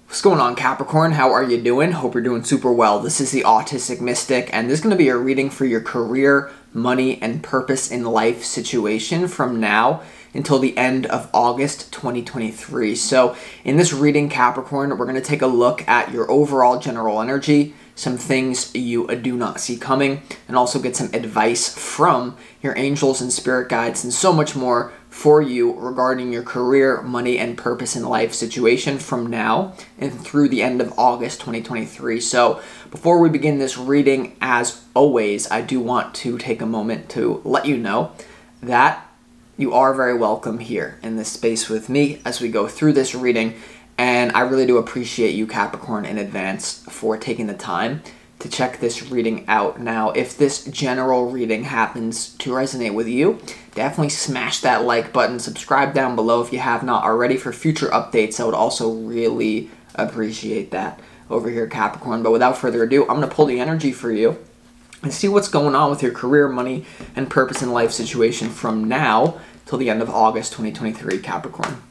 What's going on, Capricorn? How are you doing? Hope you're doing super well. This is the Autistic Mystic, and this is going to be a reading for your career, money, and purpose in life situation from now until the end of August 2023. So in this reading, Capricorn, we're going to take a look at your overall general energy, some things you do not see coming, and also get some advice from your angels and spirit guides and so much more for you regarding your career, money, and purpose in life situation from now and through the end of August 2023. So before we begin this reading, as always, I do want to take a moment to let you know that you are very welcome here in this space with me as we go through this reading. And I really do appreciate you, Capricorn, in advance for taking the time to check this reading out. Now, if this general reading happens to resonate with you, definitely smash that like button, subscribe down below if you have not already for future updates. I would also really appreciate that over here, Capricorn. But without further ado, I'm going to pull the energy for you and see what's going on with your career, money, and purpose in life situation from now till the end of August 2023, Capricorn.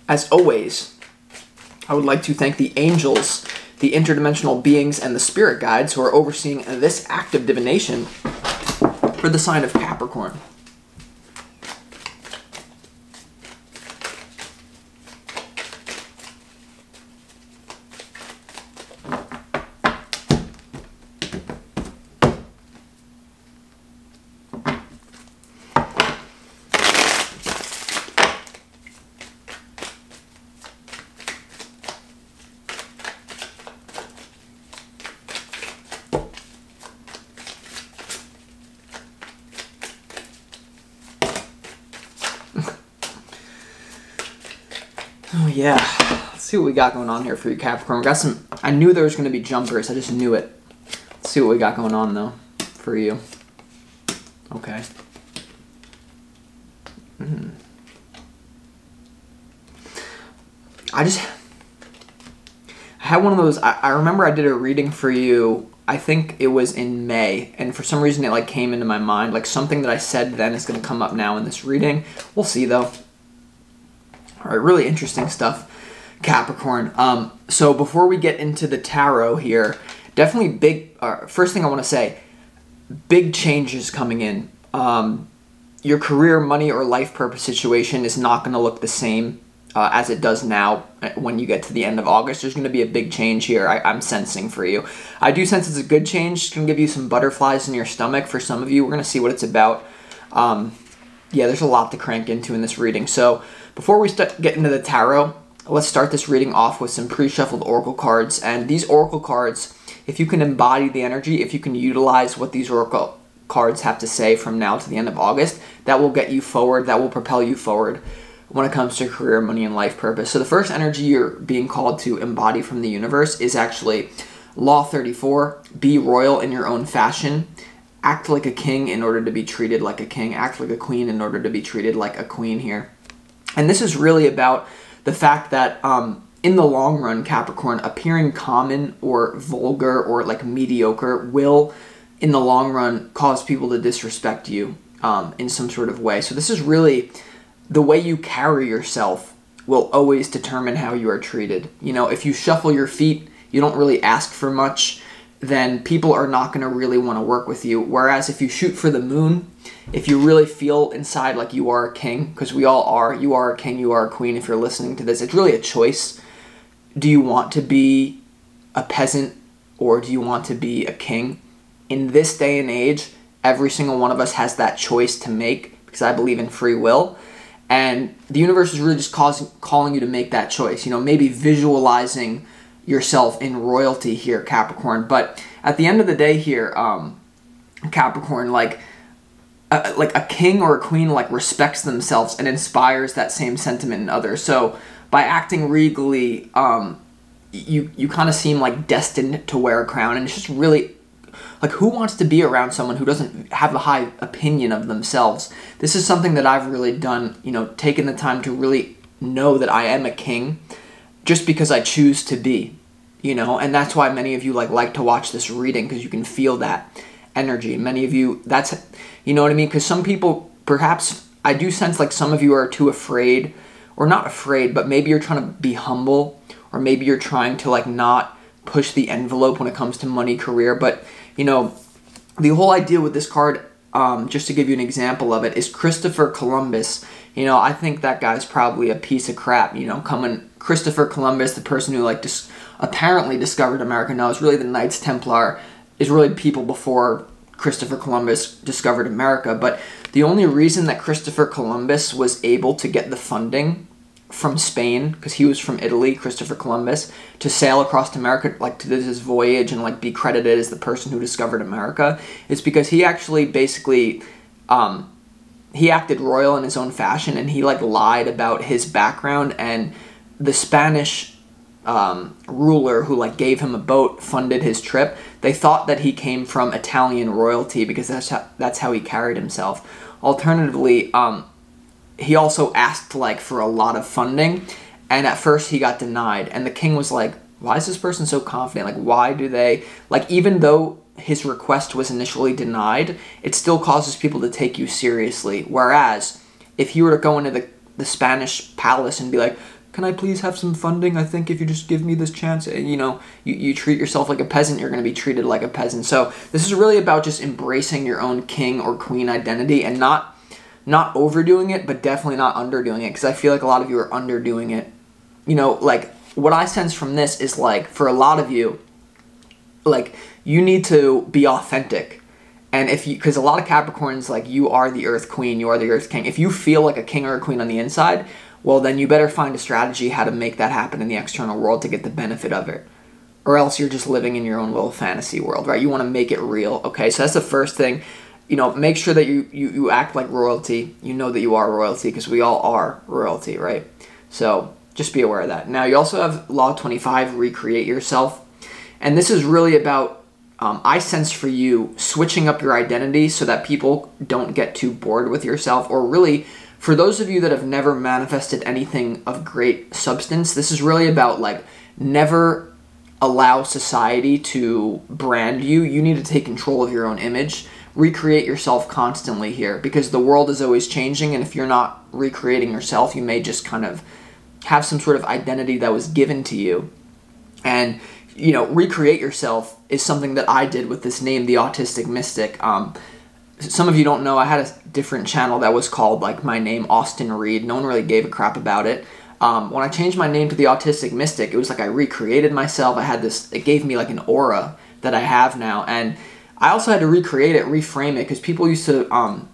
As always, I would like to thank the angels, the interdimensional beings, and the spirit guides who are overseeing this act of divination for the sign of Capricorn. Oh yeah, let's see what we got going on here for you, Capricorn. We got some, I knew there was going to be jumpers, I just knew it. Let's see what we got going on though, for you. Okay. I had one of those, I remember I did a reading for you, I think it was in May, and for some reason it like came into my mind, like something that I said then is going to come up now in this reading. We'll see though. All right, really interesting stuff, Capricorn. So before we get into the tarot here, definitely big, first thing I want to say, big changes coming in. Your career, money, or life purpose situation is not going to look the same as it does now when you get to the end of August. There's going to be a big change here I'm sensing for you. I do sense it's a good change. It's going to give you some butterflies in your stomach for some of you. We're going to see what it's about. Yeah, there's a lot to crank into in this reading. So before we get into the tarot, let's start this reading off with some pre-shuffled oracle cards. And these oracle cards, if you can embody the energy, if you can utilize what these oracle cards have to say from now to the end of August, that will get you forward, that will propel you forward when it comes to career, money, and life purpose. So the first energy you're being called to embody from the universe is actually Law 34, be royal in your own fashion. Act like a king in order to be treated like a king. Act like a queen in order to be treated like a queen here. And this is really about the fact that in the long run, Capricorn, appearing common or vulgar or like mediocre will, in the long run, cause people to disrespect you in some sort of way. So this is really the way you carry yourself will always determine how you are treated. You know, if you shuffle your feet, you don't really ask for much, then people are not going to really want to work with you. Whereas if you shoot for the moon, if you really feel inside like you are a king, because we all are, you are a king, you are a queen if you're listening to this, it's really a choice. Do you want to be a peasant or do you want to be a king? In this day and age, every single one of us has that choice to make because I believe in free will. And the universe is really just calling you to make that choice. You know, maybe visualizing yourself in royalty here, Capricorn. But at the end of the day here, Capricorn, like a king or a queen like respects themselves and inspires that same sentiment in others. So by acting regally, you kind of seem like destined to wear a crown, and it's just really like, who wants to be around someone who doesn't have a high opinion of themselves? This is something that I've really done, you know, taken the time to really know that I am a king just because I choose to be, you know, and that's why many of you like to watch this reading, because you can feel that energy. Many of you, that's, you know what I mean? Because some people perhaps I do sense like some of you are too afraid, or not afraid, but maybe you're trying to be humble, or maybe you're trying to like not push the envelope when it comes to money, career. But, you know, the whole idea with this card, just to give you an example of it, is Christopher Columbus. You know, I think that guy's probably a piece of crap, you know, Christopher Columbus, the person who like apparently discovered America. No, it's really the Knights Templar, is really people before Christopher Columbus discovered America. But the only reason that Christopher Columbus was able to get the funding from Spain, because he was from Italy, Christopher Columbus, to sail across to America, like to this voyage and like be credited as the person who discovered America, is because he actually basically, he acted royal in his own fashion, and he like lied about his background, and the Spanish ruler who like gave him a boat funded his trip. They thought that he came from Italian royalty because that's how he carried himself. Alternatively, he also asked like for a lot of funding, and at first he got denied, and the king was like, why is this person so confident? Like, why do they, like, even though his request was initially denied, it still causes people to take you seriously. Whereas if you were to go into the Spanish palace and be like, can I please have some funding? I think if you just give me this chance, you know, you treat yourself like a peasant, you're going to be treated like a peasant. So this is really about just embracing your own king or queen identity, and not overdoing it, but definitely not underdoing it, because I feel like a lot of you are underdoing it. You know, like, what I sense from this is, like, for a lot of you, like, you need to be authentic. And if you, because a lot of Capricorns, like, you are the Earth Queen, you are the Earth King. If you feel like a king or a queen on the inside, well, then you better find a strategy how to make that happen in the external world to get the benefit of it. Or else you're just living in your own little fantasy world, right? You want to make it real, okay? So that's the first thing. You know, make sure that you act like royalty. You know that you are royalty, because we all are royalty, right? So just be aware of that. Now, you also have Law 25, recreate yourself. And this is really about, I sense for you, switching up your identity so that people don't get too bored with yourself. Or really, for those of you that have never manifested anything of great substance, this is really about, like, never allow society to brand you. You need to take control of your own image. Recreate yourself constantly here, because the world is always changing, and if you're not recreating yourself, you may just kind of have some sort of identity that was given to you. And, you know, recreate yourself is something that I did with this name, the Autistic Mystic. Some of you don't know, I had a different channel that was called, like, my name, Austin Reed. No one really gave a crap about it. When I changed my name to the Autistic Mystic, it was like I recreated myself. I had this, it gave me like an aura that I have now. And I also had to recreate it, reframe it, because people used to,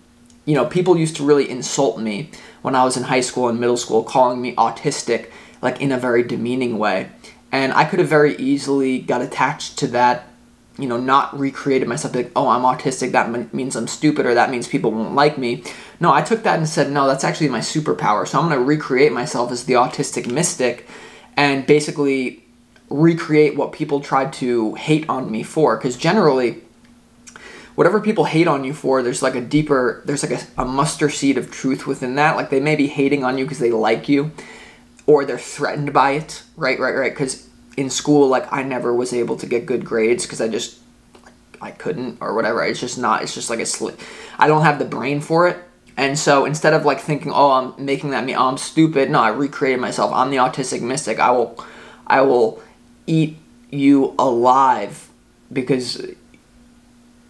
you know, people used to really insult me when I was in high school and middle school, calling me autistic, like, in a very demeaning way. And I could have very easily got attached to that, you know, not recreated myself, like, oh, I'm autistic, that means I'm stupid, or that means people won't like me. No, I took that and said, no, that's actually my superpower. So I'm going to recreate myself as the Autistic Mystic, and basically recreate what people tried to hate on me for. Because generally, whatever people hate on you for, there's like a deeper, there's like a mustard seed of truth within that. Like, they may be hating on you because they like you, or they're threatened by it, right? Because in school, like, I never was able to get good grades because I couldn't, or whatever. It's just not, it's just like I don't have the brain for it. And so instead of like thinking, oh, I'm making that mean, oh, I'm stupid, no, I recreated myself. I'm the Autistic Mystic. I will eat you alive because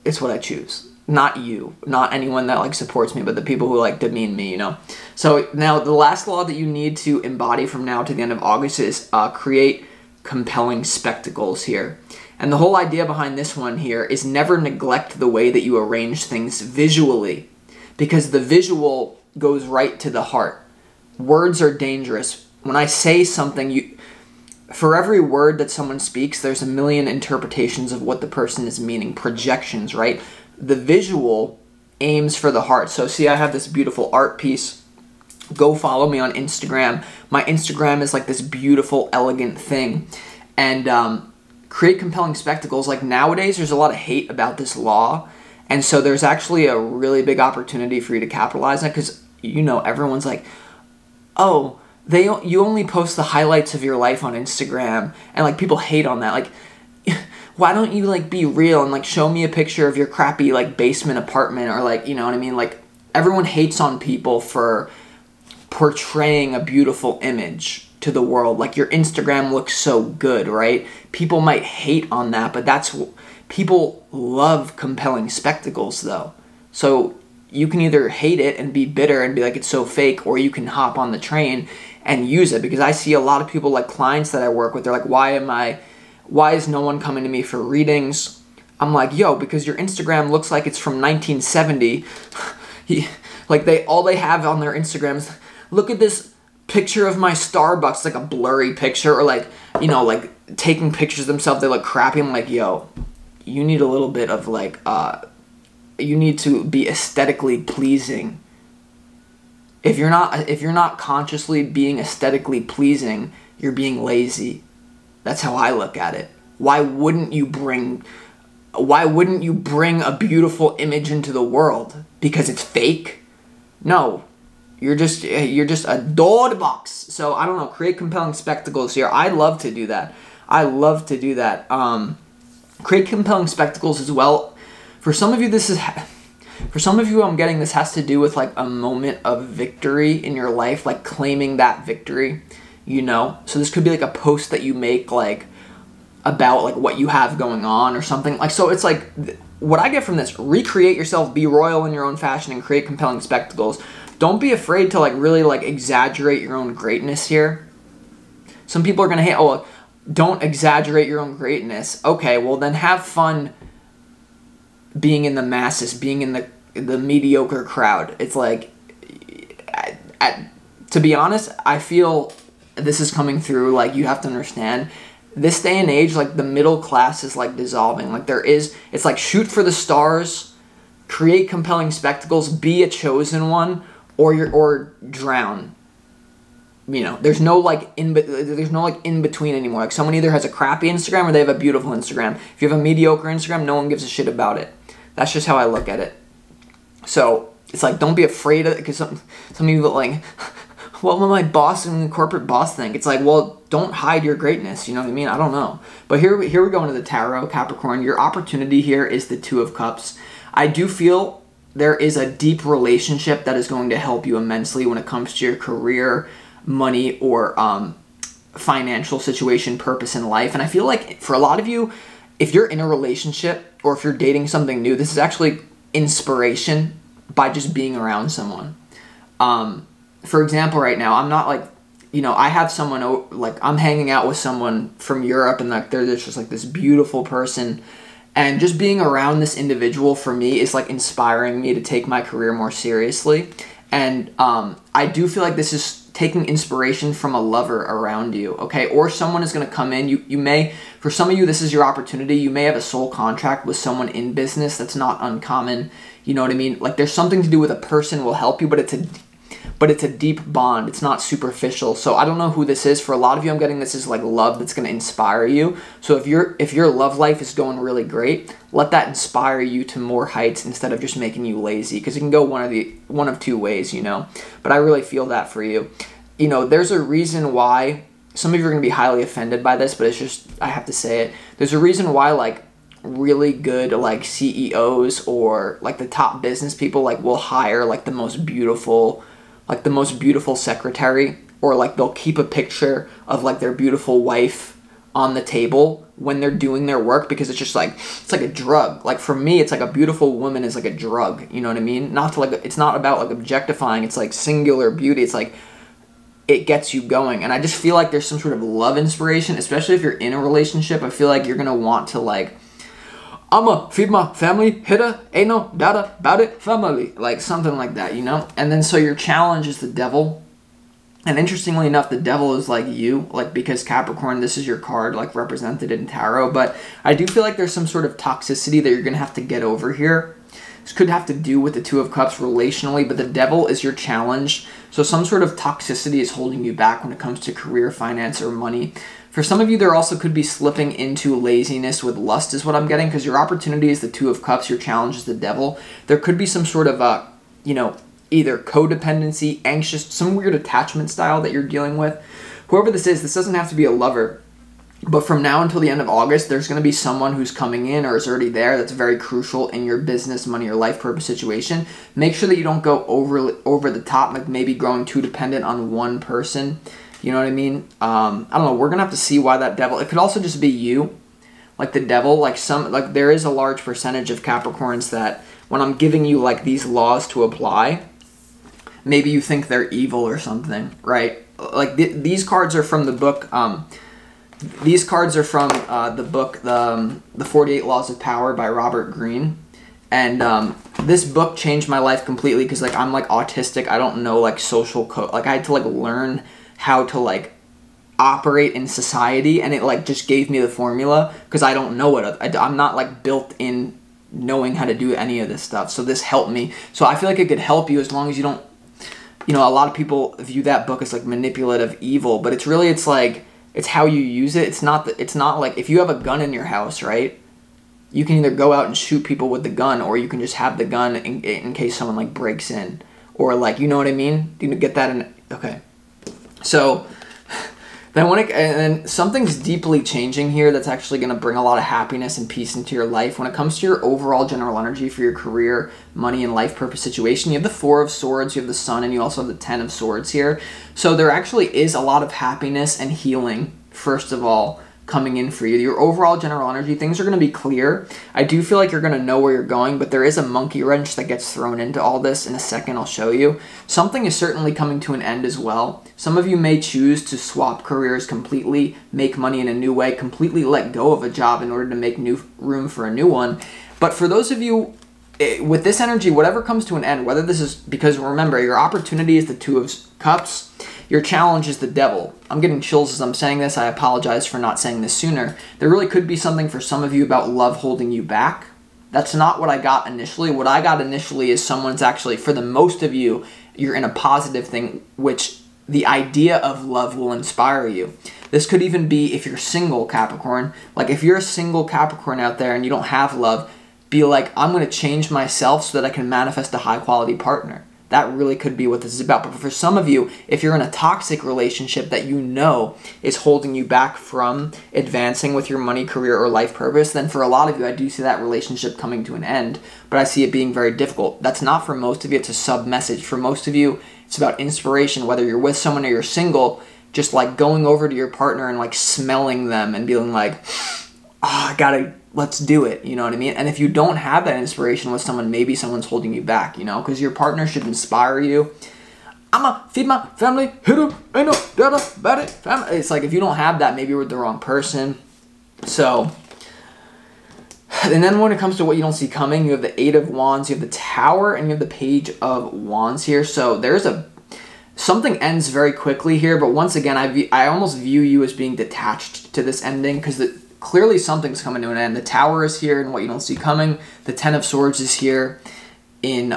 it's what I choose. Not you, not anyone that like supports me, but the people who like demean me, you know. So now the last law that you need to embody from now to the end of August is create compelling spectacles here. And the whole idea behind this one here is never neglect the way that you arrange things visually, because the visual goes right to the heart. Words are dangerous. When I say something, for every word that someone speaks, there's a million interpretations of what the person is meaning, projections, right? The visual aims for the heart. So see, I have this beautiful art piece. Go follow me on Instagram. My Instagram is like this beautiful, elegant thing. And create compelling spectacles. Like, nowadays, there's a lot of hate about this law. And so there's actually a really big opportunity for you to capitalize on it, because, you know, everyone's like, oh, you only post the highlights of your life on Instagram, and like people hate on that. Like, why don't you like be real and like show me a picture of your crappy like basement apartment, or like, you know what I mean? Like, everyone hates on people for portraying a beautiful image to the world. Like, your Instagram looks so good, right? People might hate on that, but people love compelling spectacles, though. So you can either hate it and be bitter and be like, it's so fake, or you can hop on the train and use it. Because I see a lot of people, like clients that I work with, they're like, why is no one coming to me for readings? I'm like, yo, because your Instagram looks like it's from 1970. Like, all they have on their Instagram is, look at this picture of my Starbucks. It's like a blurry picture, or like, you know, like taking pictures of themselves, they look crappy. I'm like, yo, you need a little bit of like, you need to be aesthetically pleasing. If you're not consciously being aesthetically pleasing, you're being lazy. That's how I look at it. Why wouldn't you bring a beautiful image into the world? Because it's fake? No. You're just a dog box. So I don't know, create compelling spectacles here. I love to do that. Create compelling spectacles as well. For some of you, I'm getting this has to do with like a moment of victory in your life, like claiming that victory, you know? So this could be like a post that you make, like about like what you have going on or something. Like, so it's like, what I get from this, recreate yourself, be royal in your own fashion, and create compelling spectacles. Don't be afraid to like really like exaggerate your own greatness here. Some people are going to hate, oh, don't exaggerate your own greatness. Okay, well then have fun being in the masses, being in the mediocre crowd. It's like, to be honest, I feel this is coming through. Like, you have to understand, this day and age, like the middle class is like dissolving. Like, it's like shoot for the stars, create compelling spectacles, be a chosen one, or drown. You know, there's no like in between anymore. Like, someone either has a crappy Instagram or they have a beautiful Instagram. If you have a mediocre Instagram, no one gives a shit about it. That's just how I look at it. So it's like, don't be afraid of it, because some people like, what will my boss and the corporate boss think? It's like, well, don't hide your greatness. You know what I mean? I don't know. But here we go into the tarot, Capricorn. Your opportunity here is the Two of Cups. I do feel there is a deep relationship that is going to help you immensely when it comes to your career, money, or financial situation, purpose in life. And I feel like for a lot of you, if you're in a relationship or if you're dating something new, this is actually inspiration by just being around someone. For example, right now, I'm not like, you know, I have someone, like, I'm hanging out with someone from Europe, and like they're just like this beautiful person, and just being around this individual for me is like inspiring me to take my career more seriously. And I do feel like this is taking inspiration from a lover around you, okay? Or someone is going to come in. You may, for some of you, this is your opportunity. You may have a soul contract with someone in business. That's not uncommon. You know what I mean? Like, there's something to do with a person will help you, but it's a deep bond. It's not superficial. So I don't know who this is. For a lot of you, I'm getting this is like love that's going to inspire you. So if your love life is going really great, let that inspire you to more heights instead of just making you lazy, because it can go one of two ways, you know. But I really feel that for you. You know, there's a reason why some of you are going to be highly offended by this, but it's just, I have to say it. There's a reason why like really good like CEOs or like the top business people like will hire like the most beautiful secretary, or like they'll keep a picture of like their beautiful wife on the table when they're doing their work, because it's just like, it's like a drug. Like, for me, it's like a beautiful woman is like a drug, you know what I mean? Not to like, it's not about like objectifying, it's like singular beauty. It's like, it gets you going. And I just feel like there's some sort of love inspiration, especially if you're in a relationship. I feel like you're gonna want to like, I'ma feed my family, hitta, ain't no doubt about it, family. Like, something like that, you know? And then, so your challenge is the devil. And interestingly enough, the devil is like you, like, because Capricorn, this is your card, like, represented in tarot. But I do feel like there's some sort of toxicity that you're going to have to get over here. This could have to do with the Two of Cups relationally, but the devil is your challenge. So some sort of toxicity is holding you back when it comes to career, finance, or money. For some of you, there also could be slipping into laziness with lust is what I'm getting, because your opportunity is the Two of Cups, your challenge is the devil. There could be some sort of, you know, either codependency, anxious, some weird attachment style that you're dealing with. Whoever this is, this doesn't have to be a lover. But from now until the end of August, there's going to be someone who's coming in or is already there that's very crucial in your business, money, or life purpose situation. Make sure that you don't go over the top, like maybe growing too dependent on one person. You know what I mean? I don't know. We're going to have to see why that devil... It could also just be you, like the devil. Like there is a large percentage of Capricorns that when I'm giving you like these laws to apply, maybe you think they're evil or something, right? Like these cards are from the book... These cards are from the book, the 48 Laws of Power by Robert Greene. And this book changed my life completely because, like, I'm, like, autistic. I don't know, like, social code. Like, I had to, like, learn how to, like, operate in society. And it, like, just gave me the formula because I don't know it. I'm not, like, built in knowing how to do any of this stuff. So this helped me. So I feel like it could help you as long as you don't... You know, a lot of people view that book as, like, manipulative evil. But it's really, it's, like... It's how you use it. It's not like if you have a gun in your house, right? You can either go out and shoot people with the gun, or you can just have the gun in case someone like breaks in, or like, you know what I mean? Do you get that? Okay. So then and then something's deeply changing here that's actually going to bring a lot of happiness and peace into your life. When it comes to your overall general energy for your career, money, and life purpose situation, you have the Four of Swords, you have the Sun, and you also have the Ten of Swords here. So there actually is a lot of happiness and healing, first of all, coming in for you. Your overall general energy, things are going to be clear. I do feel like you're going to know where you're going, but there is a monkey wrench that gets thrown into all this. In a second, I'll show you. Something is certainly coming to an end as well. Some of you may choose to swap careers completely, make money in a new way, completely let go of a job in order to make room for a new one. But for those of you with this energy, whatever comes to an end, whether this is because, remember, your opportunity is the Two of Cups, your challenge is the Devil. I'm getting chills as I'm saying this. I apologize for not saying this sooner. There really could be something for some of you about love holding you back. That's not what I got initially. What I got initially is someone's actually, for the most of you, you're in a positive thing, which the idea of love will inspire you. This could even be if you're single, Capricorn. Like if you're a single Capricorn out there and you don't have love, be like, I'm going to change myself so that I can manifest a high-quality partner. That really could be what this is about. But for some of you, if you're in a toxic relationship that you know is holding you back from advancing with your money, career, or life purpose, then for a lot of you, I do see that relationship coming to an end, but I see it being very difficult. That's not for most of you. It's a sub-message. For most of you, it's about inspiration, whether you're with someone or you're single, just like going over to your partner and like smelling them and being like, let's do it, you know what I mean? And if you don't have that inspiration with someone, maybe someone's holding you back, you know? Because your partner should inspire you. I'ma feed my family, hit 'em, ain't no doubt about it. Family. It's like if you don't have that, maybe you're with the wrong person. So, and then when it comes to what you don't see coming, you have the Eight of Wands, you have the Tower, and you have the Page of Wands here. So there's something ends very quickly here, but once again, I almost view you as being detached to this ending because clearly something's coming to an end. The Tower is here in what you don't see coming. The Ten of Swords is here in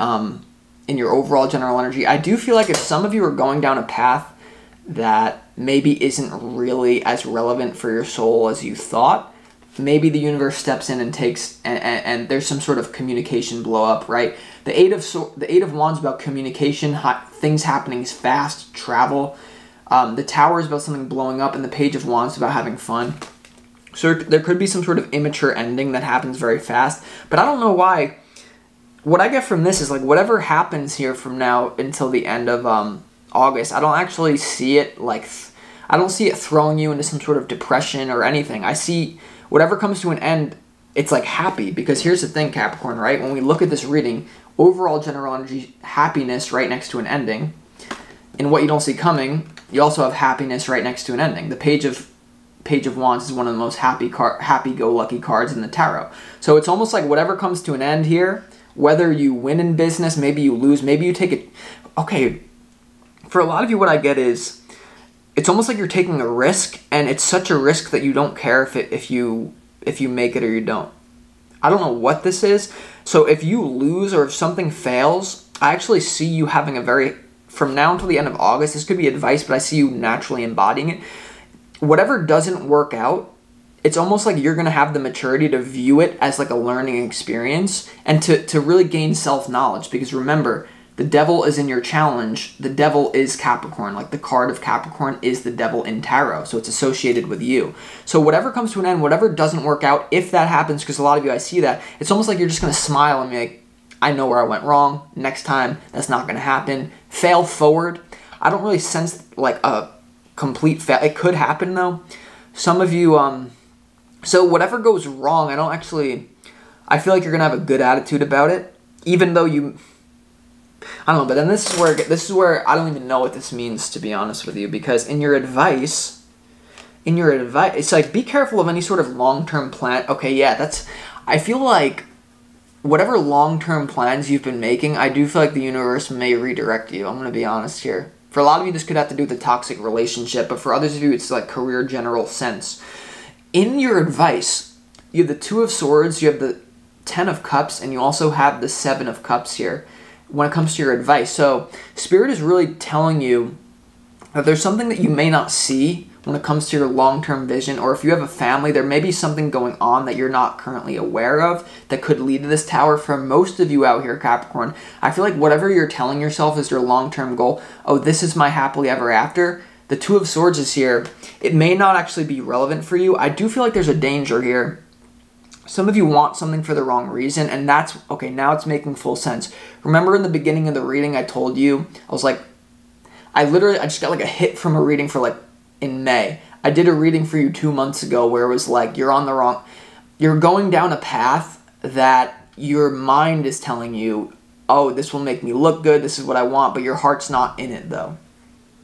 your overall general energy. I do feel like if some of you are going down a path that maybe isn't really as relevant for your soul as you thought, maybe the universe steps in and takes and there's some sort of communication blow up, right? The Eight of Wands is about communication, things happening fast, travel. The Tower is about something blowing up, and the Page of Wands is about having fun. So there could be some sort of immature ending that happens very fast. But I don't know why. What I get from this is like whatever happens here from now until the end of August, I don't actually see it like... I don't see it throwing you into some sort of depression or anything. I see whatever comes to an end, it's like happy. Because here's the thing, Capricorn, right? When we look at this reading, overall general energy, happiness right next to an ending. In what you don't see coming, you also have happiness right next to an ending. The Page of Wands is one of the most happy-go-lucky cards in the tarot. So it's almost like whatever comes to an end here, whether you win in business, maybe you lose, maybe you take it... Okay, for a lot of you, what I get is, it's almost like you're taking a risk, and it's such a risk that you don't care if you make it or you don't. I don't know what this is. So if you lose or if something fails, I actually see you having a very... From now until the end of August, this could be advice, but I see you naturally embodying it. Whatever doesn't work out, it's almost like you're going to have the maturity to view it as like a learning experience and to really gain self-knowledge. Because remember, The devil is in your challenge. The devil is Capricorn. Like the card of Capricorn is the devil in tarot. So it's associated with you. So whatever comes to an end, whatever doesn't work out, if that happens, because a lot of you, I see that, it's almost like you're just going to smile and be like, I know where I went wrong. Next time, that's not going to happen. Fail forward. I don't really sense like a complete fail. It could happen though. Some of you, so whatever goes wrong, I feel like you're going to have a good attitude about it. Even though I don't know, but then this is where I don't even know what this means, to be honest with you, because in your advice, it's like, be careful of any sort of long-term plan. Okay, yeah, I feel like whatever long-term plans you've been making, I do feel like the universe may redirect you. I'm going to be honest here. For a lot of you, this could have to do with a toxic relationship, but for others of you, it's like career general sense. In your advice, you have the Two of Swords, you have the Ten of Cups, and you also have the Seven of Cups here when it comes to your advice. So Spirit is really telling you that there's something that you may not see when it comes to your long-term vision, or if you have a family, there may be something going on that you're not currently aware of that could lead to this tower. For most of you out here, Capricorn, I feel like whatever you're telling yourself is your long-term goal, oh, this is my happily ever after, the Two of Swords is here. It may not actually be relevant for you. I do feel like there's a danger here. Some of you want something for the wrong reason, and that's, okay, now it's making full sense. Remember in the beginning of the reading, I told you, I was like, I just got like a hit from a reading for like, in May. I did a reading for you 2 months ago where it was like, you're going down a path that your mind is telling you, oh, this will make me look good, this is what I want, but your heart's not in it though,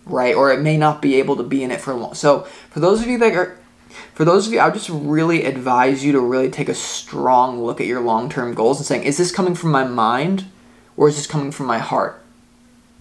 right? Or it may not be able to be in it for long. So for those of you, I would just really advise you to really take a strong look at your long-term goals and saying, is this coming from my mind or is this coming from my heart?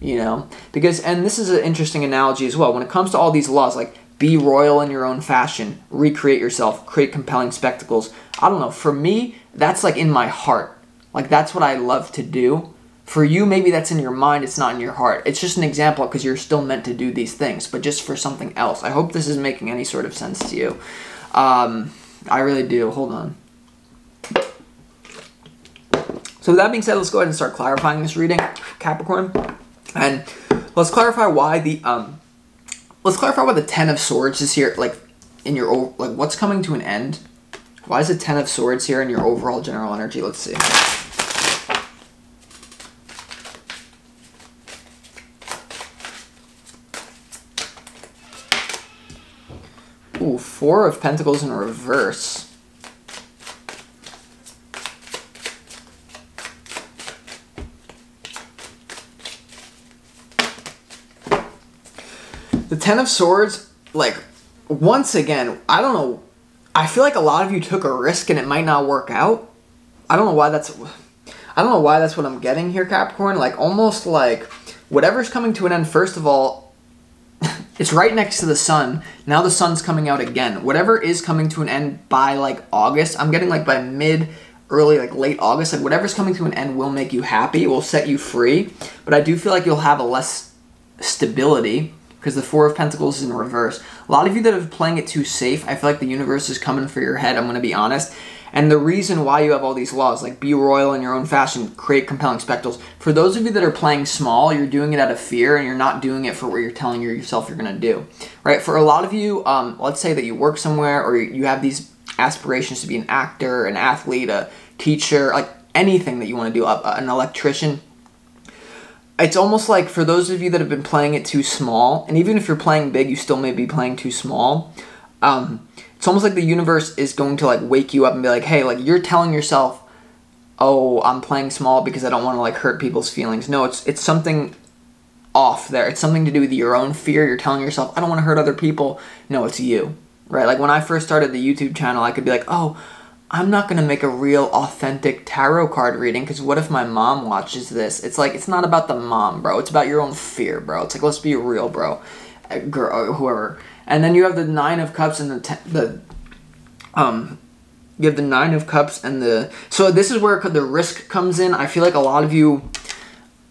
You know, because, and this is an interesting analogy as well, when it comes to all these laws, like be royal in your own fashion, recreate yourself, create compelling spectacles. I don't know, for me, that's like in my heart. Like that's what I love to do. For you, maybe that's in your mind, it's not in your heart. It's just an example because you're still meant to do these things, but just for something else. I hope this is making any sort of sense to you. I really do. Hold on. So with that being said, let's go ahead and start clarifying this reading, Capricorn. And let's clarify why the Ten of Swords is here, like in your, like what's coming to an end. Why is the Ten of Swords here in your overall general energy? Let's see. Ooh, Four of Pentacles in reverse. The Ten of Swords, like, once again, I don't know. I feel like a lot of you took a risk and it might not work out. I don't know why that's what I'm getting here, Capricorn. Like, almost like whatever's coming to an end, first of all, it's right next to the sun. Now the sun's coming out again. Whatever is coming to an end by, like, August, I'm getting, like, by early, like, late August, like, whatever's coming to an end will make you happy. It will set you free. But I do feel like you'll have a less stability because the Four of Pentacles is in reverse. A lot of you that are playing it too safe, I feel like the universe is coming for your head, I'm going to be honest. And the reason why you have all these laws, like be royal in your own fashion, create compelling spectacles, for those of you that are playing small, you're doing it out of fear and you're not doing it for what you're telling yourself you're going to do. Right? For a lot of you, let's say that you work somewhere or you have these aspirations to be an actor, an athlete, a teacher, like anything that you want to do, an electrician. It's almost like for those of you that have been playing it too small, and even if you're playing big, you still may be playing too small. It's almost like the universe is going to like wake you up and be like, hey, like you're telling yourself, oh, I'm playing small because I don't want to like hurt people's feelings. No, it's something off there. It's something to do with your own fear. You're telling yourself, I don't want to hurt other people. No, it's you, right? Like when I first started the YouTube channel, I could be like, oh, I'm not going to make a real authentic tarot card reading because what if my mom watches this? It's like, it's not about the mom, bro. It's about your own fear, bro. It's like, let's be real, bro. Girl, whoever. And then you have the Nine of Cups and you have the Nine of Cups and the... So this is where the risk comes in. I feel like a lot of you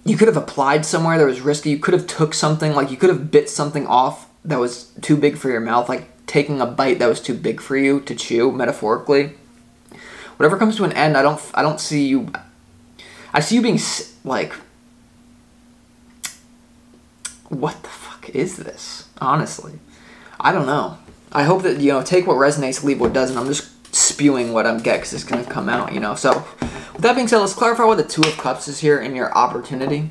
could have applied somewhere that was risky. You could have took something, like you could have bit something off that was too big for your mouth, like taking a bite that was too big for you to chew, metaphorically. Whatever comes to an end, I don't see you... I see you being, like... What the fuck is this? Honestly, I don't know. I hope that, you know, take what resonates, leave what doesn't. I'm just spewing what I'm getting because it's going to come out, you know. So, with that being said, let's clarify what the Two of Cups is here in your opportunity.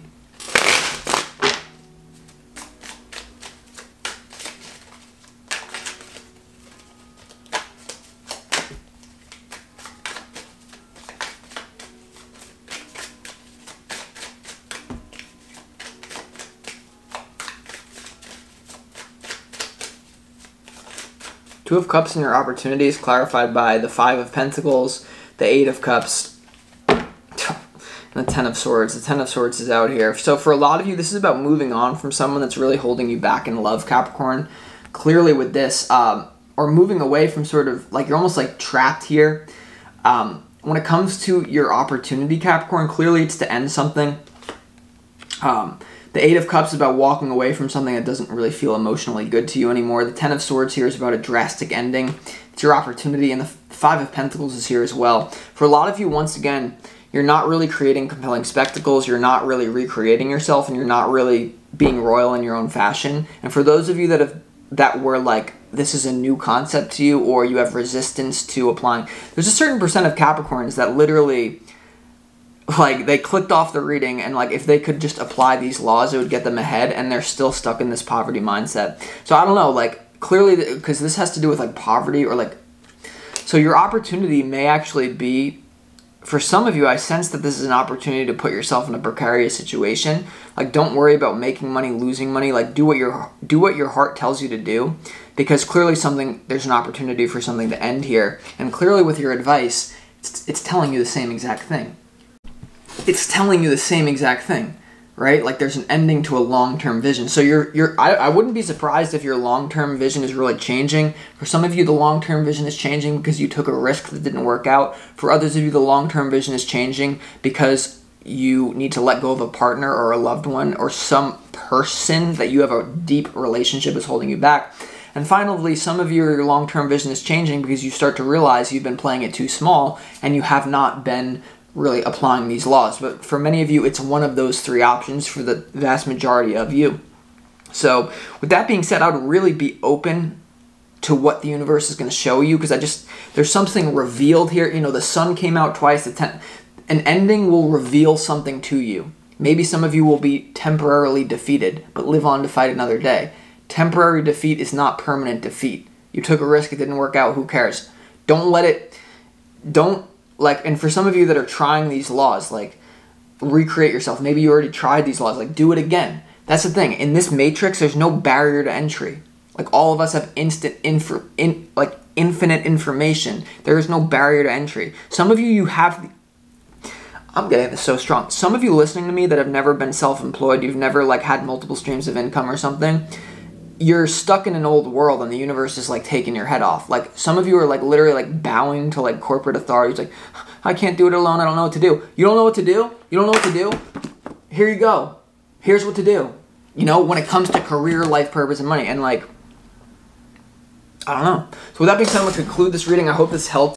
Two of Cups in your opportunities, clarified by the Five of Pentacles, the Eight of Cups, and the Ten of Swords. The Ten of Swords is out here. So for a lot of you, this is about moving on from someone that's really holding you back in love, Capricorn. Clearly with this, or moving away from sort of, like, you're almost like trapped here. When it comes to your opportunity, Capricorn, clearly it's to end something. The Eight of Cups is about walking away from something that doesn't really feel emotionally good to you anymore. The Ten of Swords here is about a drastic ending. It's your opportunity, and the Five of Pentacles is here as well. For a lot of you, once again, you're not really creating compelling spectacles, you're not really recreating yourself, and you're not really being royal in your own fashion. And for those of you that were like, this is a new concept to you, or you have resistance to applying, there's a certain percent of Capricorns that literally, like, they clicked off the reading, and like, if they could just apply these laws, it would get them ahead, and they're still stuck in this poverty mindset. So I don't know, like, clearly, because this has to do with like poverty, or like, so your opportunity may actually be, for some of you, I sense that this is an opportunity to put yourself in a precarious situation. Like, don't worry about making money, losing money. Like, do what your heart tells you to do, because clearly there's an opportunity for something to end here, and clearly with your advice, it's telling you the same exact thing. It's telling you the same exact thing, right? Like, there's an ending to a long-term vision. So I wouldn't be surprised if your long-term vision is really changing. For some of you, the long-term vision is changing because you took a risk that didn't work out. For others of you, the long-term vision is changing because you need to let go of a partner or a loved one, or some person that you have a deep relationship is holding you back. And finally, some of you, your long-term vision is changing because you start to realize you've been playing it too small and you have not been really applying these laws. But for many of you, it's one of those three options for the vast majority of you. So with that being said, I would really be open to what the universe is going to show you, because there's something revealed here. You know, the sun came out twice. An ending will reveal something to you. Maybe some of you will be temporarily defeated, but live on to fight another day. Temporary defeat is not permanent defeat. You took a risk, it didn't work out, who cares? And for some of you that are trying these laws, like, recreate yourself. Maybe you already tried these laws, like, do it again. That's the thing. In this matrix, there's no barrier to entry. Like, all of us have infinite information. There is no barrier to entry. Some of you I'm getting this so strong. Some of you listening to me that have never been self-employed, you've never, like, had multiple streams of income or something, you're stuck in an old world and the universe is like taking your head off. Like, some of you are like literally like bowing to like corporate authorities, like, I can't do it alone, I don't know what to do. You don't know what to do? You don't know what to do? Here you go. Here's what to do. You know, when it comes to career, life purpose, and money. And like, I don't know. So with that being said, I'm going to conclude this reading. I hope this helped.